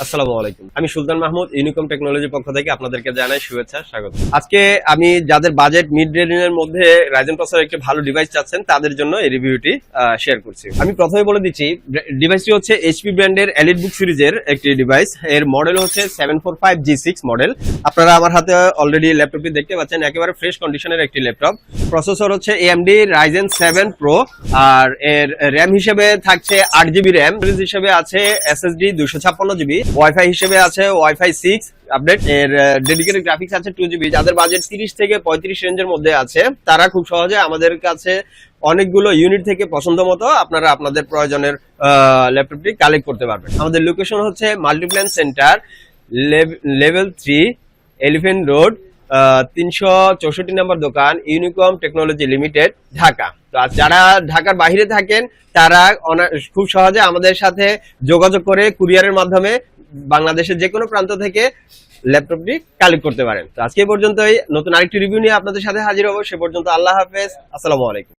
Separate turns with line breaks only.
আসসালামু আলাইকুম। আমি সুলতান মাহমুদ, ইউনিকম টেকনোলজির পক্ষ থেকে আপনাদেরকে জানাই শুভেচ্ছা, স্বাগত। আজকে আমি যাদের বাজেট মিড রেঞ্জের মধ্যে রাইজেন প্রসেসর একটি ভালো ডিভাইস চাচ্ছেন তাদের জন্য এই রিভিউটি শেয়ার করছি। আমি প্রথমে বলে দিচ্ছি, ডিভাইসটি হচ্ছে এইচপি ব্র্যান্ডের এলিট বুক সিরিজের একটি ডিভাইস। এর মডেল হচ্ছে 745G6 মডেল। আপনারা আমার হাতে অলরেডি ল্যাপটপটি দেখতে পাচ্ছেন, একেবারে ফ্রেশ কন্ডিশনের একটি ল্যাপটপ। প্রসেসর হচ্ছে AMD Ryzen 7 Pro, আর এর র্যাম হিসেবে থাকছে 8GB র্যাম, হিসেবে আছে SSD 256GB, ওয়াইফাই হিসেবে আছে ওয়াইফাই 6 আপডেট। এর ডেডিকেটেড গ্রাফিক্স আছে 2GB। যাদের বাজেট 30 থেকে 35 রেঞ্জের মধ্যে আছে তারা খুব সহজে আমাদের কাছে অনেকগুলো ইউনিট থেকে পছন্দ মতো আপনারা আপনাদের প্রয়োজনের ল্যাপটপটি কালেক্ট করতে পারবেন। আমাদের লোকেশন হচ্ছে Multiplan centre, level 3, elephant road, 364 নম্বর দোকান, ইউনিকম টেকনোলজি লিমিটেড, ঢাকা। তো যারা ঢাকার বাইরে থাকেন তারা খুব সহজে আমাদের সাথে যোগাযোগ করে কুরিয়ারের মাধ্যমে বাংলাদেশের যে কোনো প্রান্ত থেকে ল্যাপটপটি কালেক্ট করতে পারেন। তো আজকে পর্যন্তই, নতুন আরেকটি রিভিউ নিয়ে আপনাদের সাথে হাজির হবো। সে পর্যন্ত আল্লাহ হাফেজ, আসসালামু আলাইকুম।